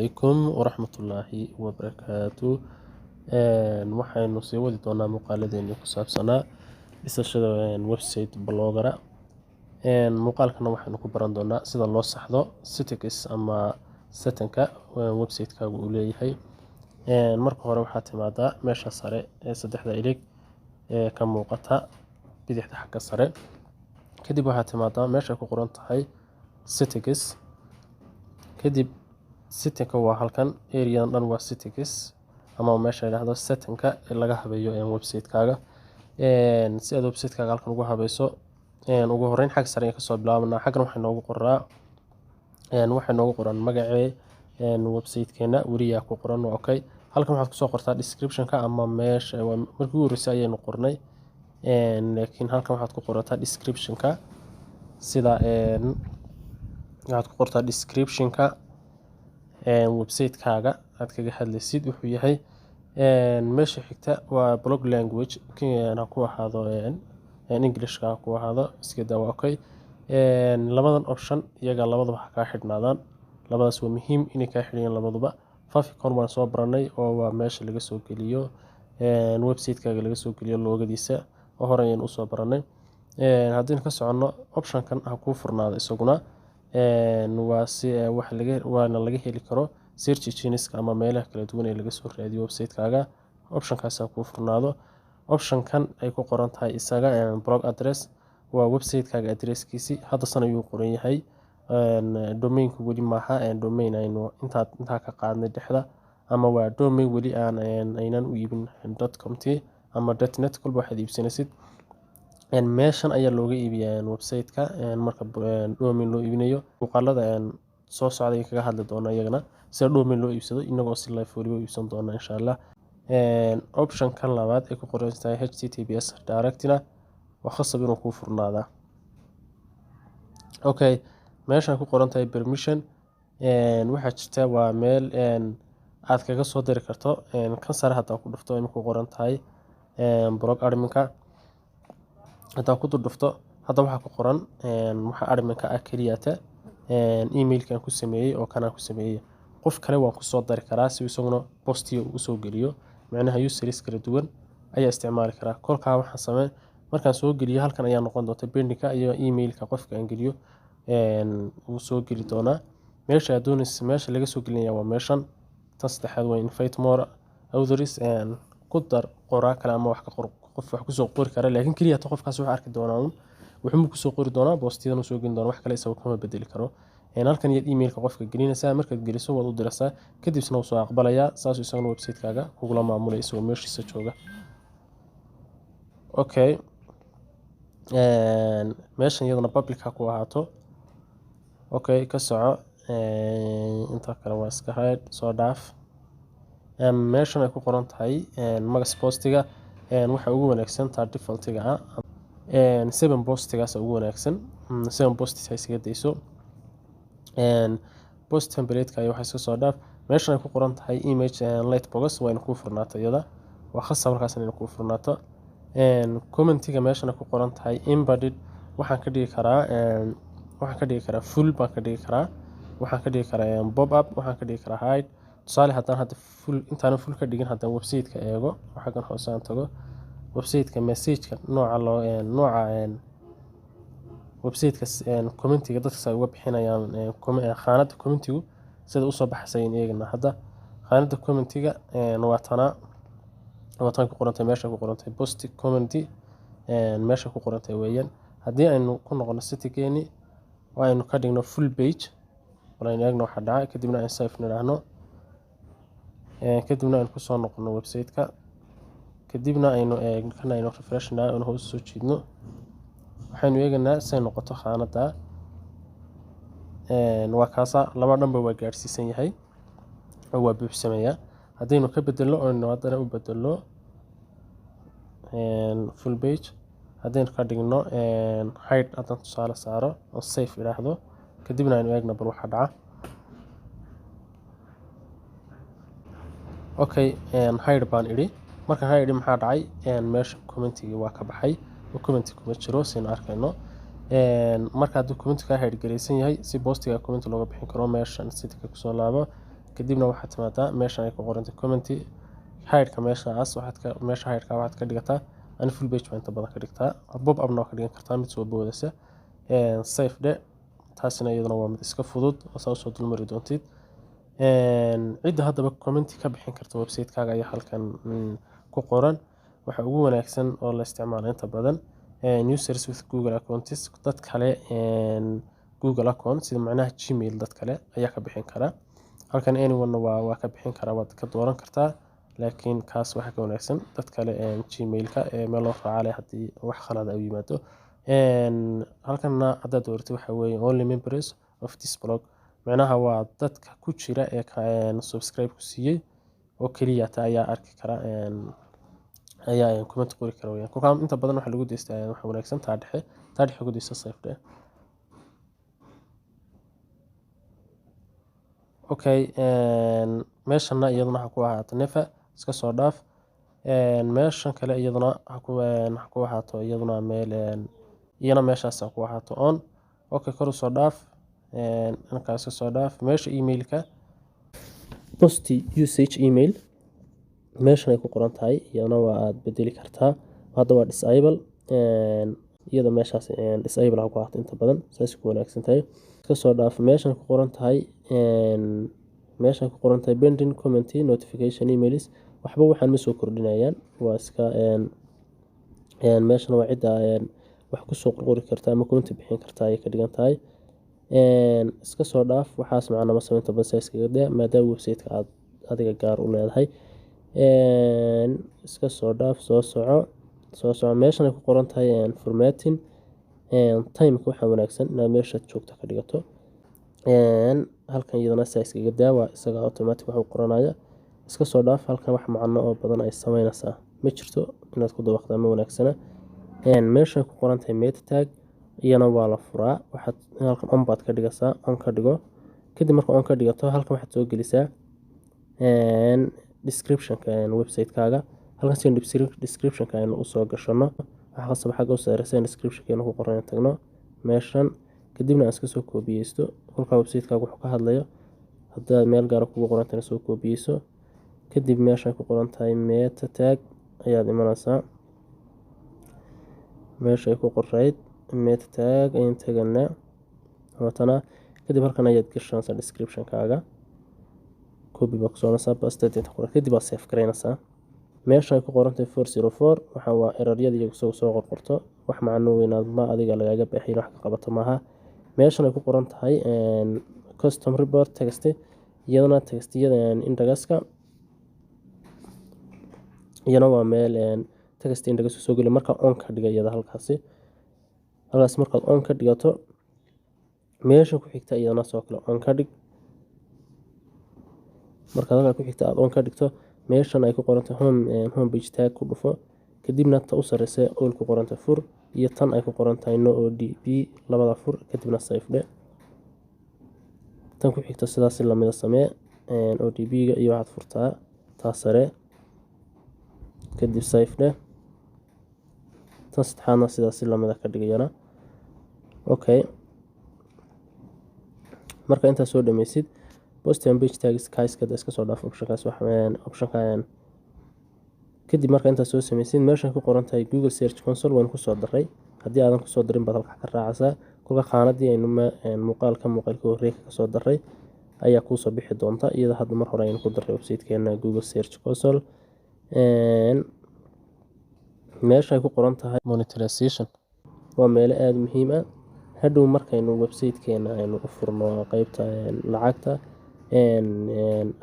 عليكم ورحمة الله وبركاته. waxaynu sii wadi doonaa muuqaaladeeni ku saabsanaa dhisashada website blogger. muuqaalkana waxaynu ku baran doonaa sida loo saxdo settings ama settingka website-kaagu uu leeyahay. marka hore waxaad timaadaa meesha sare ee saddexda ilig ee ka muuqata bidixda xagga sare. kadib waxaad timaadaa meesha ku qoran tahay settings. kadib settingka waa halkan area dhan waa settings ama meesha la yiraahdo settingka laga habeeyo website-kaaga. si aad website-kaaga halkan ugu habeeyso ugu horeyn xag sare ka soo bilaabana xaggan waxay noogu qoran magacee website-keena wariya ku qoran. okay, halkan waxaad ku soo qortaa description-ka ama meesha markii ugu horeysay ayaynu qornay. laakiin halkan waxaad ku qorataa description-ka sida waxaad ku qortaa description-ka website-kaaga aad kaga hadlaysid wuxuu yahay. meesha xigta waa blog language ha ku ahaado English-ka ha ku ahaado iska daa. okay, labadan option iyaga labadaba ha ka xidhnaadaan, labadaas waa muhiim inay ka xidhiyaan labaduba. favicon waan soo baranay oo waa meesha laga soo geliyo website-kaaga laga soo geliyo loogadiisa oo hore ayaan u soo baranay. haddii ka socono option-kan ha ku furnaado isaguna waa si wax laga heli karo search engines ama meelaha kala duwan ee laga soo raadiyo website-kaaga. option-kaas ha ku furnaado. option-kan ay ku qoran tahay isaga blog address waa website-kaaga address-kiisi hadda san ayuu qoran yahay. domain-ku weli maaha domain aynu intaa ka qaadnay dhexda ama waa domain weli aynan u iibin .com ama .net kulba waxaad iibsanaysid. meeshan ayaa looga iibiyaa website-ka marka domain loo iibinayo. muuqaalada soo socday kaga hadli doona iyagana sida domain loo iibsado inagoo si live waliba iibsan doona insha Allah. option-kan labaad ay ku qoran tahay https directna waa khasab inuu ku furnaada. okay, meeshan ku qoran tahay permission waxa jirta waa meel aad kaga soo diri karto kan sare hadaa ku dhufto in ku qoran tahay blog admin-ka hadaa ku dhufto hadda waxa ku qoran waxa admin-ka ah keliyata email-kan ku sameeyay oo kana ku sameeyay. qof kale waan ku soo dari karaa si isaguna post-iyo u soo geliyo macnaha users kala duwan ayaa isticmaali karaa. kolka waxaan sameeyay markaan soo geliyo halkan ayaa noqon doonta pending-ka iyo email-ka qofka aan geliyo uu soo geli doonaa. meesha doonaysa meesha laga soo gelinaya waa meeshan tan saddexaad waa invite more authors ku dar qoraa kale ama wax ka qor qof wax ku soo qori kara laakiin kaliya qofkaas wax arki doonaa wuxuu ku soo qori doonaa post-yadan soo gelin doona wax kale isagu kama bedeli karo. halkan iyo email-ka qofka gelinaysa markaad geliso waad u diraysaa kadibna uu soo aqbalayaa saas isaguna website-kaaga kugula maamulay isagoo meeshiisa jooga. okay, meeshan iyadana public ha ku ahaato. okay, ka soco inta kale waa iska hide soo dhaaf. meeshan ay ku qoran tahay magac post-iga waxa ugu wanaagsan taa default-iga ah 7 post-igaas ugu wanaagsan 7 post-is ay iska dayso. post template-ka ay waxa iska soo dhaaf. meeshan ay ku qoran tahay image lightbox waa in ku furnaato iyada waa khasab markaas in ku furnaato. comment-iga meeshan ay ku qoran tahay embedded waxaan ka dhigi karaa full baan ka dhigi karaa waxaan ka dhigi karaa pop up waxaan ka dhigi karaa hide. tusaale haddaan hadda full intaan full ka dhigin haddaan website-ka eego waxaan hoos aan tago website-ka message-ka nooca website-ka comment-iga dadka ay uga bixinayaan khaanada comment-igu sida u soo baxsay eegna hadda khaanada comment-iga waa tan ku qorantay meesha ku qorantay post comment meesha ku qorantay weeyaan. haddii aynu ku noqono setting-keeni waa aynu ka dhigno full page wala eegno waxa dhacay kadibna aan save niraahno kadibna aan ku soo noqono website-ka kadibna aynu refresh naayo hoos soo jiidno waxaynu eegnaa say noqoto khaanada waa kaasa laba dhanba waa gaarsiisan yahay oo waa buuxsamaya. haddaynu ka bedelno oo haddana u bedelno full page haddaynu ka dhigno hide haddaan tusaale saaro oo save iraahdo kadibna aynu eegno bal waxa dhaca. okay, hide baan idhi marka hide maxaa dhacay meesha comment-igi waa ka baxay oo comment kuma jiro sina arkayno. marka hadduu comment-ka hide gareysan yahay si post-iga comment looga bixin karo meeshan setting-ka ku soo laabo kadibna waxaad timaadaa meeshan ay ku qorantay comment hide-ka meeshaas meesha hide-ka waxaad ka dhigataa ani full page baan inta badan ka dhigtaa pop up-na waa ka dhigan kartaa mid soo boodaysa save dhe taasina iyaduna waa mid iska fudud oo saa usoo dulmari doontid cidda haddaba comment ka bixin karta website-kaaga ayaa halkan ku qoran waxa ugu wanaagsan oo la isticmaalo inta badan users with Google accounts dad kale Google account sida macnaha Gmail dad kale ayaa ka bixin kara halkan anyone waa ka bixin kara waad ka dooran kartaa laakiin kaas waxa ka wanaagsan dad kale Gmail-ka meel loo raacay hadii wax khalad ay yimaado halkanna hadda dooratay waxa weeye only members of this blog macnaha waa dadka ku jira subscribe ku siiyay oo kaliya ayaa arki kara ayaa comment qori kara weeyaan kuka inta badan waxa lagu deystaa waxa wanaagsan taa dhexe ku deysta save dhe okay meeshana iyaduna waxa ku ahaato nefa iska soo dhaaf meeshan kale iyaduna waxa ku ahaato iyaduna meel iyana meeshaas ku ahaato on okay kor soo dhaaf halkaas soo dhaaf meesha email-ka post usage email meeshan ay ku qoran tahay iyana waa aad bedeli kartaa hadda waa disable iyada meeshaas disable ku ahaato inta badan saas ku wanaagsan tahay iska soo dhaaf meeshan ku qoran tahay pending comment notification emails waxba waxaan ma soo kordhinayaan waa iska meeshan waa cidda wax ku soo qori kartaa ama comment bixin kartaa ay ka dhigan tahay iska soo dhaaf waxaas macna ma sameynta basaas kaga daa maadaama website-ka aad adiga gaar u leedahay iska soo dhaaf soo soco meeshan ay ku qoran tahay formatting time-ka waxa wanaagsan inaad meesha joogto ka dhigato halkan iyadana size kaga daa waa isaga automatic wax uu qoranaya iska soo dhaaf halkan wax macno oo badan ay sameynaysaa ma jirto inaad ku dabaqdaa ma wanaagsana meesha ku qoran tahay meta tag iyana waa la furaa waxaad halkan on baad ka dhigaysaa on ka dhigo kadib marka on ka dhigato halkan waxaad soo gelisaa description-ka website-kaaga halkan si description-ka aynu u soo gashano waxa qasab xagga u saaraysan description-keena ku qoran tagno meeshan kadibna aan iska soo koobiyeysto halka website-kaaga wuxuu ka hadlayo hadda meel gaar ah kugu qoran tahay soo koobiyeyso kadib meesha ku qoran tahay meta tag ayaad imanaysaa meesha ay ku qorayd meta tag ayaan taganaa watana kadib halkan ayaad gashanaysaa description-kaaga copy box oo nasab paste kadib aad save gareynaysaa meesha ay ku qoran tahay 404 waxa waa error-yada iyagu soo qorqorto wax macno weynaad ma adiga lagaaga baahay wax ka qabato maaha meeshan ay ku qoran tahay custom report text iyadana textiyada indagaska iyana waa meel text indagas soo geli marka on ka dhiga iyada halkaas marka on ka dhigato meesha ku xigta iyadana soo kale on ka dhig marka halka ku xigta aad on ka dhigto meeshan ay ku qoran tahay home page tag ku dhufo kadibna ta u sareysa oo ku qoran tahay fur iyo tan ay ku qoran tahay no odp labada fur kadibna save dhe tan ku xigta sidaas la mid samee odp-ga iyo waxaad furtaa taas sare kadib save dhe tan saddexaadna sidaas la mid ka dhigayana okay marka inta soo dhameysid post and page tags kaiska iska soo dhaaf option-kan kadib marka inta soo sameysid meeshan ku qoran tahay Google Search Console waan ku soo daray hadii aadan ku soo darin baad halka ka raacaysaa kulka qaanadii aynu muuqaalka horeeyay ka soo daray ayaa ku soo bixi doonta iyada hadda mar hore aynu ku daray website-keena Google Search Console meesha ay ku qoran tahay monetization waa meel aad muhiim ah hadhow markaynu website-keena aynu u furno qaybta lacagta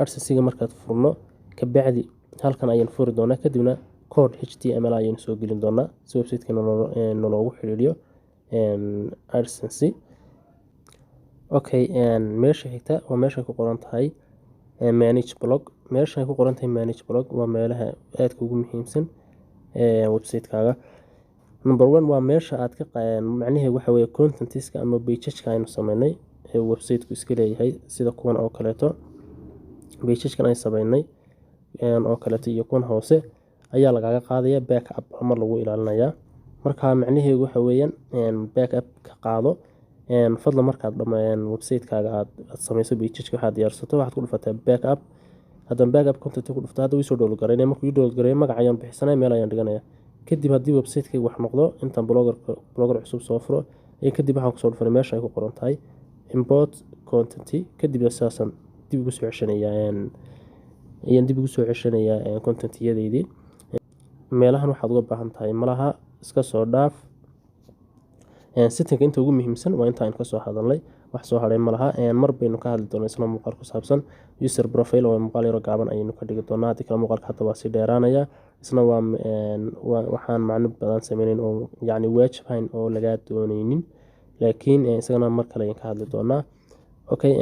AdSense-ga markaad furno ka bacdi halkan ayaan furi doonaa kadibna code HTML ayaan soo gelin doonaa si website-keena loogu xiriiriyo AdSense okay meesha xigta waa meesha ku qoran tahay manage blog meesha ku qoran tahay manage blog waa meelaha aad ugu muhiimsan website-kaaga number 1 waa meesha aad ka macnaheedu waxa weeye content-iska ama page-ka aynu sameynay website-ku iska leeyahay sida kuwan oo kaleeto page-kan ay sameynay oo kaleeto iyo kuwan hoose ayaa lagaga qaadaya backup ama lagu ilaalinayaa marka macnaheedu waxa weeyaan backup ka qaado fadlan markaad dhamaan website-kaaga aad samayso page-ka waxaad diyaarsato waxaad ku dhufataa backup haddana backup content ku dhuftaa hadda way soo download gareynaya markuu ii download gareeyo magac ayaan bixsanaya meel ayaan dhiganaya kadib haddii website-kayga wax noqdo intaan blogger cusub soo furo ee kadib waxaan kusoo dhufanay meesha ay ku qoran tahay import content kadib asaasan dib ugu soo ceshanayaa content-yadeydii meelahan waxaad uga baahan tahay malaha iska soo dhaaf setting inta ugu muhiimsan waa inta aan ka soo hadalnay wax soo haray malaha mar baynu ka hadli doonaa isla muuqaal ku saabsan user profile oo muuqaal yar gaaban ayaynu ka dhigi doonaa hadii kala muuqaalka hadda waa si dheeraanaya isna waxaan macno badan sameeyeen oo yacni waajibayn oo laga doonaynin laakiin isagana mar kale ayaan ka hadli doonaa okay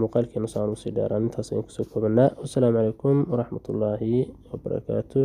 muuqaalkeena saan u sii dheeraan intaas ayaan ku soo koobnaa assalaamu calaykum waraxmatullaahi wabarakaatuh